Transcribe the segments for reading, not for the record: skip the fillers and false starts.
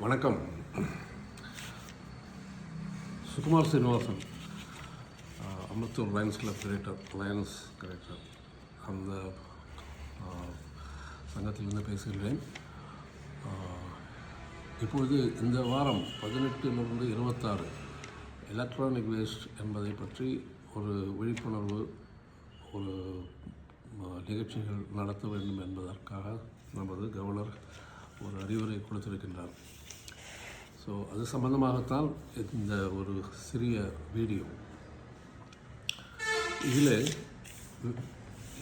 வணக்கம். Sukumar Srinivasan, Ambattur Lions club director, அந்த சங்கத்திலிருந்து பேசுகிறேன். இப்பொழுது இந்த வாரம் 18லிருந்து 26 எலக்ட்ரானிக் வேஸ்ட் என்பதை பற்றி ஒரு விழிப்புணர்வு ஒரு நிகழ்ச்சிகள் நடத்த வேண்டும் என்பதற்காக நமது கவர்னர் ஒரு அறிவுரை கொடுத்திருக்கின்றார். ஸோ அது சம்பந்தமாகத்தான் இந்த ஒரு சிறிய வீடியோ. இதில்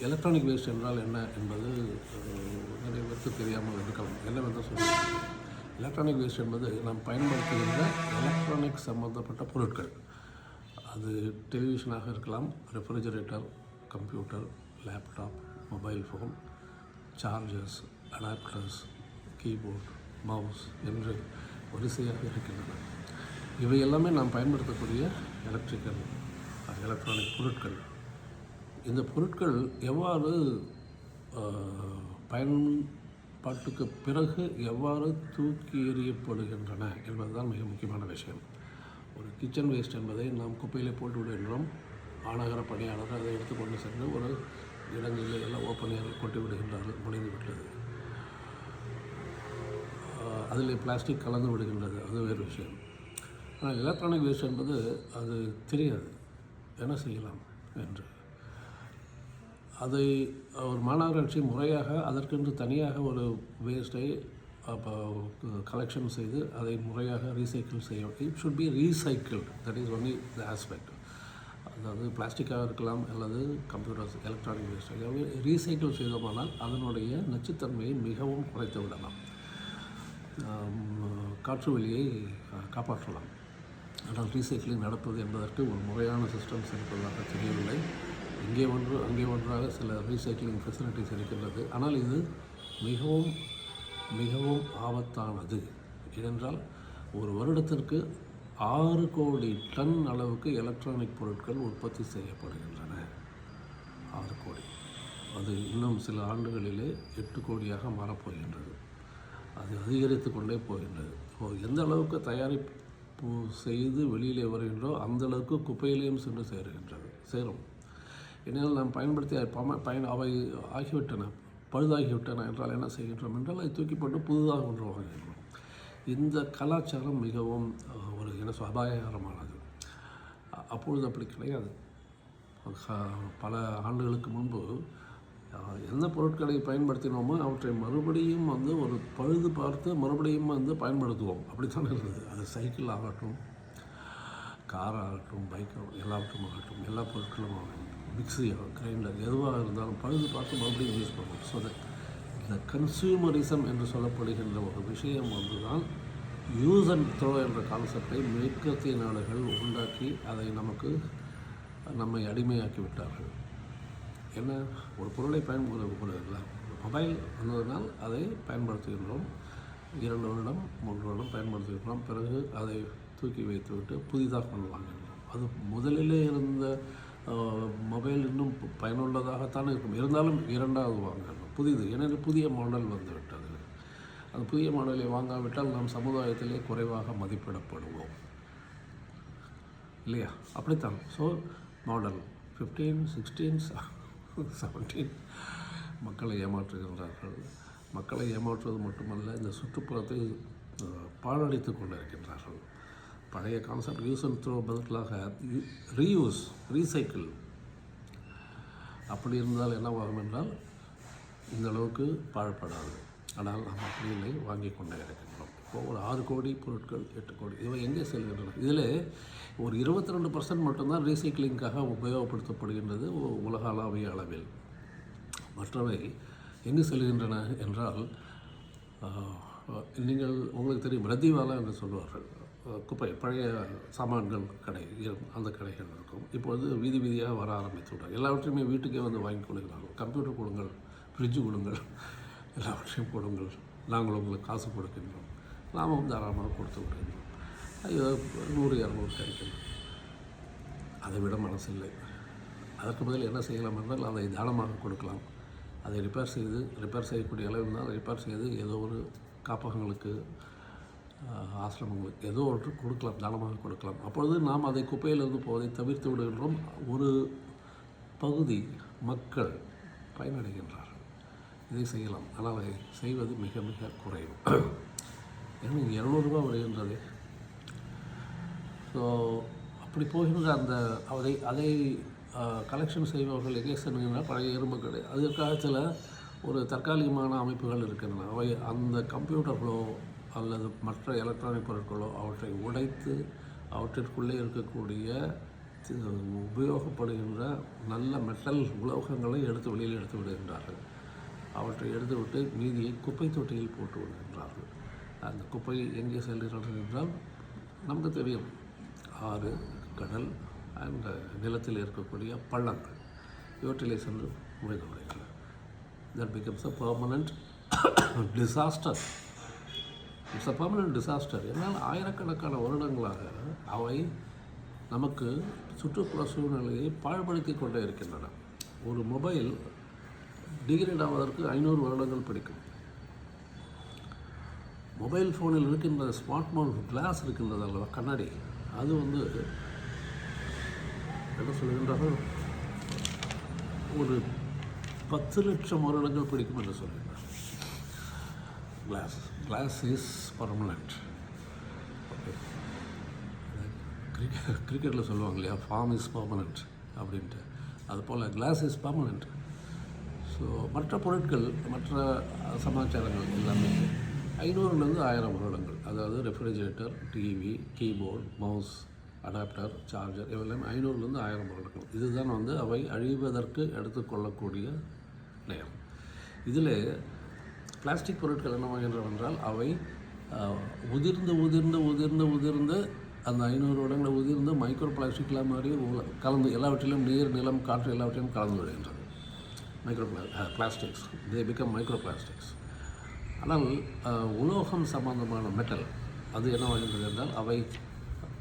எலக்ட்ரானிக் வேஸ்ட் என்றால் என்ன என்பது நிறைய பேருக்கு தெரியாமல் இருக்கலாம். என்னவென்று சொல்லுங்கள், எலக்ட்ரானிக் வேஸ்ட் என்பது நாம் பயன்படுத்துகின்ற எலக்ட்ரானிக் சம்பந்தப்பட்ட பொருட்கள். அது டெலிவிஷனாக இருக்கலாம், refrigerator, computer, laptop, mobile phone, chargers, adapters, keyboard, mouse என்று வரிசையாக இருக்கின்றன. இவை எல்லாமே நாம் பயன்படுத்தக்கூடிய எலக்ட்ரானிக் பொருட்கள். இந்த பொருட்கள் எவ்வாறு பயன்பாட்டுக்கு பிறகு எவ்வாறு தூக்கி எறியப்படுகின்றன என்பதுதான் மிக முக்கியமான விஷயம். ஒரு கிச்சன் வேஸ்ட் என்பதை நாம் குப்பையிலே போட்டு விடுகின்றோம். மாநகர பணியாளர் அதை எடுத்துக்கொண்டு சென்று ஒரு இடங்களில் எல்லாம் ஓப்பனியாக கொட்டி விடுகின்றார்கள். முடிந்து விட்டது. அதில் பிளாஸ்டிக் கலந்து விடுகின்றது, அது வேறு விஷயம். ஆனால் எலக்ட்ரானிக் வேஸ்ட் என்பது அது தெரியாது என்ன செய்யலாம் என்று. அதை ஒரு மாநகராட்சி முறையாக அதற்கென்று தனியாக ஒரு வேஸ்ட்டை கலெக்ஷன் செய்து அதை முறையாக ரீசைக்கிள் செய்ய. It should be recycled. That is only the aspect. அதாவது பிளாஸ்டிக்காக இருக்கலாம் அல்லது கம்ப்யூட்டர்ஸ், எலக்ட்ரானிக் வேஸ்ட் ஆகியவை ரீசைக்கிள் செய்தோமானால் அதனுடைய நச்சுத்தன்மையை மிகவும் குறைத்து விடலாம், காற்று வெளியை காப்பாற்றலாம். ஆனால் ரீசைக்கிளிங் நடப்பது என்பதற்கு ஒரு முறையான சிஸ்டம்ஸ் இருப்பதாக தெரியவில்லை. இங்கே ஒன்று அங்கே ஒன்றாக சில ரீசைக்கிளிங் ஃபெசிலிட்டிஸ் இருக்கின்றது. ஆனால் இது மிகவும் மிகவும் ஆபத்தானது. ஏனென்றால் ஒரு வருடத்திற்கு 6 கோடி டன் அளவுக்கு எலக்ட்ரானிக் பொருட்கள் உற்பத்தி செய்யப்படுகின்றன. 6 கோடி. அது இன்னும் சில ஆண்டுகளிலே 8 கோடியாக மாறப்போகின்றது. அது அதிகரித்து கொண்டே போகின்றது. எந்த அளவுக்கு தயாரிப்பு செய்து வெளியிலே வருகின்றோ அந்த அளவுக்கு குப்பையிலையும் சென்று சேரும். ஏனென்றால் நாம் பயன்படுத்தி அவை ஆகிவிட்டன, பழுதாகிவிட்டன என்றால் என்ன செய்கின்றோம் என்றால் அதை தூக்கி போட்டு புதுதாக ஒன்று வாங்குகின்றோம். இந்த கலாச்சாரம் மிகவும் ஒரு அபாயகரமானது. அப்பொழுது அப்படி கிடையாது. பல ஆண்டுகளுக்கு முன்பு எந்த பொருட்களை பயன்படுத்தினோமோ அவற்றை மறுபடியும் ஒரு பழுது பார்த்து மறுபடியும் பயன்படுத்துவோம். அப்படித்தான் இருந்தது. அது சைக்கிள் ஆகட்டும், கார் ஆகட்டும், பைக் எல்லாவற்றும் ஆகட்டும், எல்லா பொருட்களும் ஆகட்டும், மிக்சி, கிரைண்டர் எதுவாக இருந்தாலும் பழுது பார்த்து மறுபடியும் யூஸ் பண்ணுவோம். ஸோ இந்த கன்சியூமரிசம் என்று சொல்லப்படுகின்ற ஒரு விஷயம் தான் யூஸ் அண்ட் த்ரோ என்ற கான்செப்டை மேற்கத்திய நாடுகள் உண்டாக்கி அதை நம்மை அடிமையாக்கி விட்டார்கள். என்ன, ஒரு பொருளை பயன்படுத்தலாம். மொபைல் வந்ததனால் அதை பயன்படுத்துகின்றோம். 2 வருடம் 3 வருடம் பயன்படுத்துகின்றோம். பிறகு அதை தூக்கி வைத்துவிட்டு புதிதாக கொண்டு வாங்குகின்றோம். அது முதலிலே இருந்த மொபைல் இன்னும் பயனுள்ளதாகத்தான் இருக்கும். இருந்தாலும் 2வது வாங்குகின்றோம் புதிது. ஏனென்றால் புதிய மாடல் வந்துவிட்டது. அந்த புதிய மாடலை வாங்காவிட்டால் நாம் சமுதாயத்திலே குறைவாக மதிப்பிடப்படுவோம் இல்லையா? அப்படித்தான். ஸோ மாடல் 15, 16, 17 மக்களை ஏமாற்றுகின்றார்கள். மக்களை ஏமாற்றுவது மட்டுமல்ல, இந்த சுற்றுப்புறத்தை பாழடித்து கொண்டிருக்கின்றார்கள். பழைய கான்செப்ட் யூஸ் அண்ட் த்ரோ பதிலாக ரீயூஸ், ரீசைக்கிள் அப்படி இருந்தால் என்னவாகும் என்றால் இந்த அளவுக்கு பாழ்படாது. ஆனால் நாம் அப்படி இல்லை, வாங்கி கொண்டே இருக்கின்றோம். இப்போது ஒரு 6 கோடி பொருட்கள், 8 கோடி இவை எங்கே செல்கின்றன? இதில் ஒரு 22% மட்டும்தான் ரீசைக்கிளிங்காக உபயோகப்படுத்தப்படுகின்றது உலகளாவிய அளவில். மற்றவை எங்கு செல்கின்றன என்றால், உங்களுக்கு தெரியும், ரத்திவாலா என்று சொல்வார்கள். குப்பை, பழைய சாமான்கள் கடை, அந்த கடைகள் இருக்கும். இப்பொழுது வீதி வீதியாக வர ஆரம்பித்து விட்டார். எல்லாவற்றையுமே வீட்டுக்கே வாங்கி கொள்கிறார்கள். கம்ப்யூட்டர் கொடுங்கள், ஃப்ரிட்ஜு கொடுங்கள், எல்லாவற்றையும் கொடுங்கள், நாங்கள் உங்களுக்கு காசு கொடுக்கின்றோம், நாமும் தாராளமாக கொடுத்து விடுகின்றோம். 100-200 கிடைக்கின்றோம். அதை விட மனசில்லை. அதற்கு பதில் என்ன செய்யலாம் என்றால் அதை தானமாக கொடுக்கலாம். அதை ரிப்பேர் செய்யக்கூடிய அளவில் இருந்தால் ரிப்பேர் செய்து ஏதோ ஒரு காப்பகங்களுக்கு ஆசிரமங்களுக்கு ஏதோ ஒன்று கொடுக்கலாம், தானமாக கொடுக்கலாம். அப்பொழுது நாம் அதை குப்பையிலிருந்து போவதை தவிர்த்து விடுகின்றோம். ஒரு பகுதி மக்கள் பயனடைகின்றார்கள். இதை செய்யலாம், ஆனால் அதை செய்வது மிக மிக குறைவு. ஏன்னா 200 வருகின்றது. ஸோ அப்படி போகின்ற அதை கலெக்ஷன் செய்பவர்கள் எங்கே செல்கின்றன? பழைய இரும்பு கடை. அதற்காக சில ஒரு தற்காலிகமான அமைப்புகள் இருக்கின்றன. அவை அந்த கம்ப்யூட்டர்களோ அல்லது மற்ற எலக்ட்ரானிக் பொருட்களோ அவற்றை உடைத்து அவற்றிற்குள்ளே இருக்கக்கூடிய உபயோகப்படுகின்ற நல்ல மெட்டல் உலோகங்களை வெளியில் எடுத்து விடுகின்றார்கள். அவற்றை எடுத்துவிட்டு மீதியை குப்பை தொட்டியில் போட்டு விடுகின்றார்கள். அந்த குப்பை எங்கே செல்கிறார்கள் என்றால் நமக்கு தெரியும், ஆறு, கடல் அண்ட் நிலத்தில் இருக்கக்கூடிய பள்ளங்கள், இவற்றிலே சென்று முடிந்து விடுகின்றன. That becomes a permanent disaster. It's a permanent disaster. ஏன்னால் ஆயிரக்கணக்கான வருடங்களாக அவை நமக்கு சுற்றுப்புற சூழ்நிலையை பாழ்படுத்தி கொண்டே இருக்கின்றன. ஒரு மொபைல் டிகிரேட் ஆவதற்கு 500 வருடங்கள் பிடிக்கும். மொபைல் ஃபோனில் இருக்கின்ற ஸ்மார்ட் ஃபோன் கிளாஸ் இருக்கின்றது அல்லவா, கண்ணாடி, அது என்ன சொல்கின்றார்கள், ஒரு 10 லட்சம் வருடங்கள் பிடிக்கும் என்று சொல்கின்றார். Class is permanent. ஓகே, கிரிக்கெட்டில் சொல்லுவாங்க இல்லையா, ஃபார்ம் இஸ் பர்மனண்ட் அப்படின்ட்டு, அதுபோல் கிளாஸ் இஸ் பர்மனண்ட். ஸோ மற்ற பொருட்கள், மற்ற சமாச்சாரங்கள் எல்லாமே 500லேருந்து 1000 வருடங்கள். அதாவது refrigerator, TV, keyboard, mouse, adapter, charger, இவெல்லாம் 500லேருந்து 1000 வருடங்கள். இதுதான் அவை அழிவதற்கு எடுத்துக்கொள்ளக்கூடிய நேரம். இதில் பிளாஸ்டிக் பொருட்கள் என்னவாகின்றவென்றால் அவை உதிர்ந்து உதிர்ந்து உதிர்ந்து உதிர்ந்து அந்த 500 வருடங்களை உதிர்ந்து மைக்ரோ பிளாஸ்டிக்லாம் மாதிரி கலந்து எல்லாவற்றிலும் நீர், நிலம், காற்று எல்லாவற்றையும் கலந்து விடுகின்றது. Plastics they become micro plastics. ஆனால் உலோகம் சம்பந்தமான மெட்டல் அது என்னவாகின்றது என்றால் அவை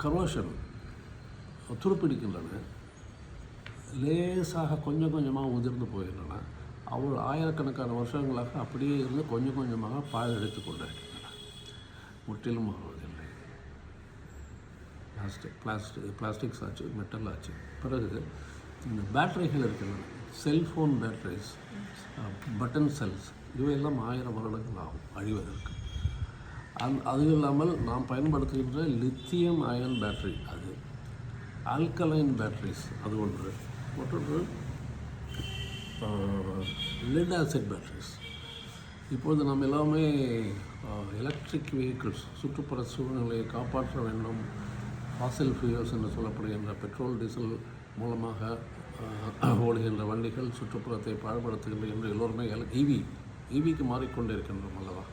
கரோஷன், துருப்பிடிக்கின்றன, லேசாக கொஞ்சம் கொஞ்சமாக உதிர்ந்து போகின்றன. அவ்வளோ ஆயிரக்கணக்கான வருஷங்களாக அப்படியே இருந்து கொஞ்சம் கொஞ்சமாக பாழடைத்து கொண்டிருக்கின்றன. முற்றிலும் ஆவதில்லை. பிளாஸ்டிக்ஸ் ஆச்சு, மெட்டல் ஆச்சு. பிறகு இந்த பேட்டரிகள் இருக்கின்றன, செல்ஃபோன் பேட்டரிஸ், பட்டன் செல்ஸ், இவையெல்லாம் 1000 வருடங்கள் ஆகும் அழிவதற்கு. அது இல்லாமல் நாம் பயன்படுத்துகின்ற லித்தியம் அயன் பேட்டரி, அது ஆல்கலைன் பேட்டரிஸ், அது ஒன்று. மற்றொன்று லெட் ஆசிட் பேட்டரிஸ். இப்பொழுது நாம் எல்லாமே எலக்ட்ரிக் வெஹிக்கிள்ஸ், சுற்றுப்புற சூழ்நிலையை காப்பாற்ற வேண்டும், ஃபாசில் ஃபியூயல்ஸ் என்று சொல்லப்படுகின்ற பெட்ரோல், டீசல் மூலமாக ஓடுகின்ற வண்டிகள் சுற்றுப்புறத்தை பாழ்படுத்துகின்ற என்று எல்லோருமே ஈவிக்கு மாறிக்கொண்டிருக்கின்றோம் அல்லவா.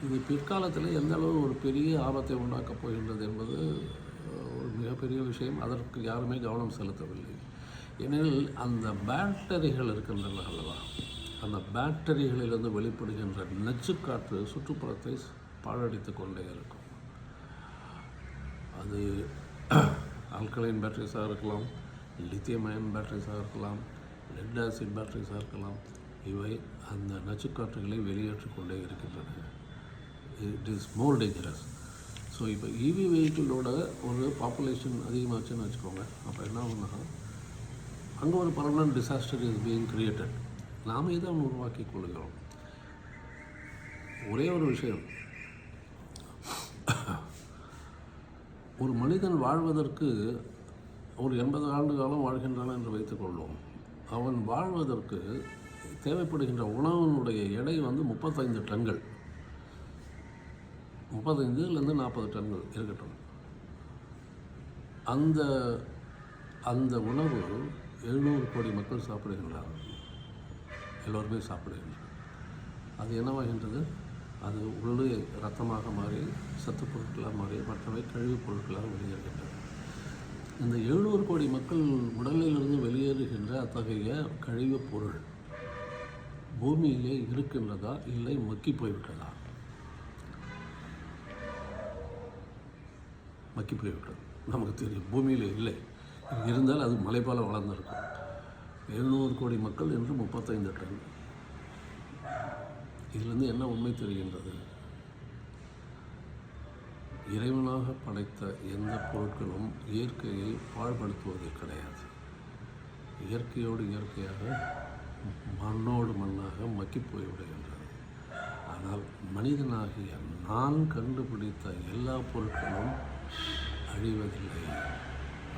இது பிற்காலத்தில் எந்த அளவு ஒரு பெரிய ஆபத்தை உண்டாக்கப் போகின்றது என்பது ஒரு மிகப்பெரிய விஷயம். அதற்கு யாருமே கவனம் செலுத்தவில்லை. ஏனெனில் அந்த பேட்டரிகள் இருக்கின்றன அல்லவா, அந்த பேட்டரிகளிலிருந்து வெளிப்படுகின்ற நச்சுக்காற்று சுற்றுப்புறத்தை பாழடித்து கொண்டே இருக்கும். அது ஆல்கலைன் பேட்டரிஸாக இருக்கலாம், லித்தியம் அயன் பேட்டரிஸாக இருக்கலாம், லெட் ஆசிட் பேட்டரிஸாக இருக்கலாம். இவை அந்த நச்சுக்காற்றுகளை வெளியேற்றி கொண்டே இருக்கின்றன. It is more dangerous. So இப்போ இவி வெஹிக்கிளோட ஒரு பாப்புலேஷன் அதிகமாச்சுன்னு வச்சுக்கோங்க. அப்போ என்ன ஆகுனா அங்கே ஒரு permanent disaster is being created. நாம் இதை உருவாக்கி கொள்கிறோம். ஒரே ஒரு விஷயம், ஒரு மனிதன் வாழ்வதற்கு ஒரு 80 ஆண்டு காலம் வாழ்கின்றான் என்று வைத்துக்கொள்வோம். அவன் வாழ்வதற்கு தேவைப்படுகின்ற உணவினுடைய எடை 35 டன்கள், 35லேருந்து 40 டன்கள் இருக்கட்டும். அந்த உணவு 700 கோடி மக்கள் சாப்பிடுகின்றார்கள், எல்லோருமே சாப்பிடுகின்றனர். அது என்னவாகின்றது? அது உள்ளே இரத்தமாக மாறி, சத்து பொருட்களாக மாறி, மற்றவை கழிவுப் பொருட்களாக வெளியேறுகின்றன. இந்த 700 கோடி மக்கள் உடலிலிருந்து வெளியேறுகின்ற அத்தகைய கழிவுப் பொருள் பூமியிலே இருக்கின்றதா, இல்லை மக்கி போய்விட்டதா? மக்கி போய்விட்டது. நமக்கு தெரியும் பூமியில் இல்லை, இருந்தால் அது மலைப்பால வளர்ந்துருக்கும். 700 கோடி மக்கள் என்று 35 டன். இதிலிருந்து என்ன உண்மை தெரிகின்றது? இறைவனாக படைத்த எந்த பொருட்களும் இயற்கையை பாழ்படுத்துவது கிடையாது. இயற்கையோடு இயற்கையாக மண்ணோடு மண்ணாக மக்கி போய்விடுகின்றது. ஆனால் மனிதனாகிய நான் கண்டுபிடித்த எல்லா பொருட்களும் அழிவதில்லை.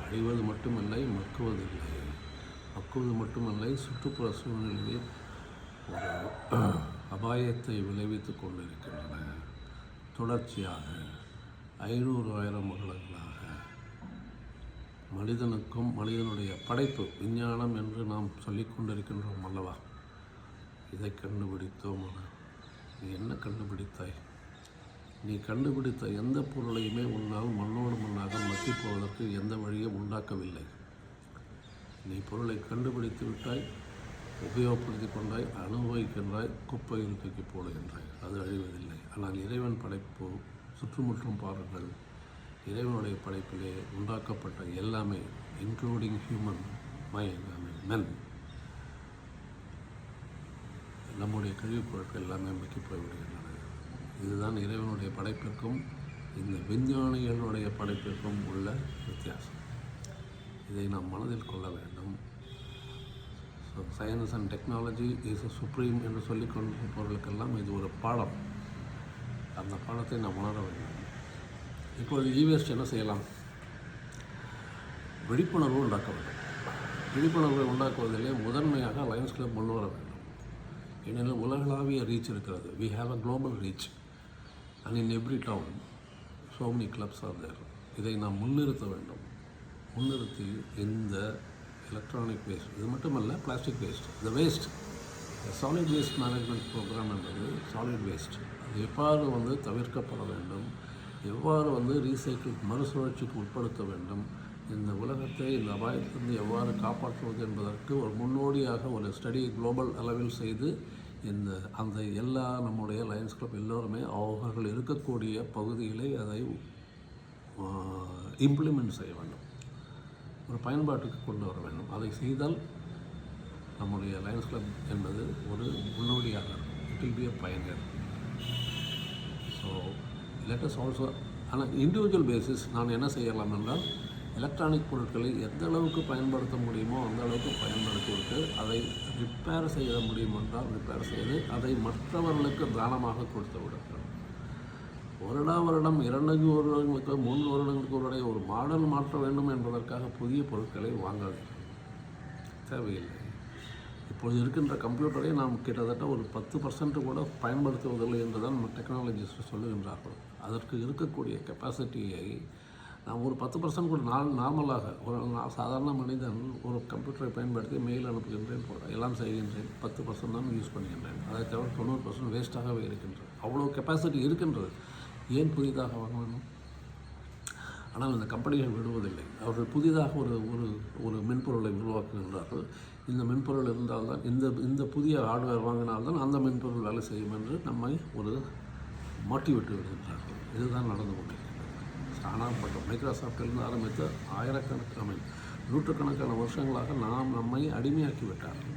அழிவது மட்டுமில்லை, மக்குவதில்லை. மக்குவது மட்டுமில்லை, சுற்றுப்புற சூழ்நிலையில் ஒரு அபாயத்தை விளைவித்து கொண்டிருக்கின்றன. தொடர்ச்சியாக 500,000 வருடங்களாக மனிதனுக்கும் மனிதனுடைய படைப்பு விஞ்ஞானம் என்று நாம் சொல்லிக் கொண்டிருக்கின்றோம் அல்லவா? இதை கண்டுபிடித்தோம். நீ என்ன கண்டுபிடித்தாய்? நீ கண்டுபிடித்த எந்த பொருளையுமே உன்னால் மண்ணோடு மண்ணாக மக்கி போவதற்கு எந்த வழியும் உண்டாக்கவில்லை. நீ பொருளை கண்டுபிடித்து விட்டாய், உபயோகப்படுத்தி கொண்டாய், அனுபவிக்கின்றாய், குப்பையில் தூக்கி போடுகின்றாய். அது அழிவதில்லை. ஆனால் இறைவன் படைப்பு சுற்றுமுற்றும் பாருங்கள். இறைவனுடைய படைப்பிலே உண்டாக்கப்பட்ட எல்லாமே, இன்க்ளூடிங் ஹியூமன் மென், நம்முடைய கழிவுப் பொருட்கள் எல்லாமே மக்கி போய்விடுகின்றன. இதுதான் இறைவனுடைய படைப்பிற்கும் இந்த விஞ்ஞானிகளுடைய படைப்பிற்கும் உள்ள வித்தியாசம். இதை நாம் மனதில் கொள்ள வேண்டும். So science and technology is a supreme என்று சொல்லிக் கொண்டிருப்பவர்களுக்கெல்லாம் இது ஒரு பாடம். அந்த பாடத்தை நாம் உணர வேண்டும். இப்பொழுது இவேஸ்ட் என்ன செய்யலாம்? விழிப்புணர்வு உண்டாக்க வேண்டும். விழிப்புணர்வை உண்டாக்குவதிலே முதன்மையாக லயன்ஸ் கிளப் முன்வர வேண்டும். ஏனெனில் உலகளாவிய ரீச் இருக்கிறது. We have a global reach and in every town so many clubs are there. இதை நாம் முன்னிறுத்த வேண்டும். முன்னிறுத்தி இந்த எலக்ட்ரானிக் வேஸ்ட், இது மட்டுமல்ல, பிளாஸ்டிக் வேஸ்ட், இந்த waste solid waste management programme என்பது சாலிட் வேஸ்ட் அது எவ்வாறு தவிர்க்கப்பட வேண்டும், எவ்வாறு ரீசைக்கிள் மறுசுழற்சிக்கு உட்படுத்த வேண்டும், இந்த உலகத்தை இந்த அபாயத்திலிருந்து எவ்வாறு காப்பாற்றுவது என்பதற்கு ஒரு முன்னோடியாக ஒரு ஸ்டடி குளோபல் அளவில் செய்து அந்த எல்லா நம்முடைய லயன்ஸ் கிளப் எல்லோருமே அவர்கள் இருக்கக்கூடிய பகுதிகளை அதை இம்ப்ளிமெண்ட் செய்ய வேண்டும், ஒரு பயன்பாட்டுக்கு கொண்டு வர வேண்டும். அதை செய்தால் நம்முடைய லயன்ஸ் கிளப் என்பது ஒரு முன்னோடியாக இருக்கும். இட் வில் பி அ பயனர். ஸோ லெட் அஸ் ஆல்சோ, ஆனால் இண்டிவிஜுவல் பேசிஸ் நான் என்ன செய்யலாம் என்றால், எலக்ட்ரானிக் பொருட்களை எந்த அளவுக்கு பயன்படுத்த முடியுமோ அந்த அளவுக்கு பயன்படுத்திவிட்டு அதை ரிப்பேர் செய்ய முடியும் என்றால் ரிப்பேர் செய்து அதை மற்றவர்களுக்கு தானமாக கொடுத்து விடுங்கள். வருடம் 2 வருடங்களுக்கு 3 வருடங்களுக்கு ஒரு மாடல் மாற்ற வேண்டும் என்பதற்காக புதிய பொருட்களை வாங்காதீர்கள். தேவையில்லை. இப்பொழுது இருக்கின்ற கம்ப்யூட்டரை நாம் கிட்டத்தட்ட ஒரு 10% கூட பயன்படுத்துவதில்லை என்று தான் டெக்னாலஜிஸ்ட் சொல்லுகின்றார்கள். அதற்கு இருக்கக்கூடிய கெப்பாசிட்டியை நான் ஒரு 10% கூட நார்மலாக ஒரு சாதாரண மனிதன் ஒரு கம்ப்யூட்டரை பயன்படுத்தி மெயில் அனுப்புகின்றேன், எல்லாம் செய்கின்றேன், 10% தான் யூஸ் பண்ணுகின்றேன். அதை தவிர 90% வேஸ்ட்டாகவே இருக்கின்றது. அவ்வளோ கெப்பாசிட்டி இருக்கின்றது. ஏன் புதிதாக வாங்க வேண்டும்? ஆனால் இந்த கம்பெனிகள் விடுவதில்லை. அவர்கள் புதிதாக ஒரு மென்பொருளை உருவாக்குகின்றார்கள். இந்த மென்பொருள் இருந்தால்தான், இந்த புதிய ஹார்ட்வேர் வாங்கினால்தான் அந்த மென்பொருள் வேலை செய்யும் என்று நம்மை ஒரு மோட்டிவேட் விடுகின்றார்கள். இதுதான் நடந்து கொண்டிருக்கிறது. ஸ்டானாப்பட்ட மைக்ரோசாஃப்டிலிருந்து ஆரம்பித்து நூற்றுக்கணக்கான வருஷங்களாக நம்மை அடிமையாக்கி விட்டார்கள்.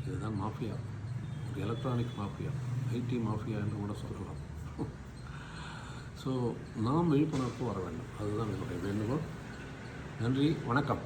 இதுதான் மாஃபியா, ஒரு எலக்ட்ரானிக் மாஃபியா, ஐடி மாஃபியா என்று கூட சொல்லலாம். ஸோ நாம் விழிப்புணர்வு வர வேண்டும். அதுதான் என்னுடைய வேண்டுகோள். நன்றி, வணக்கம்.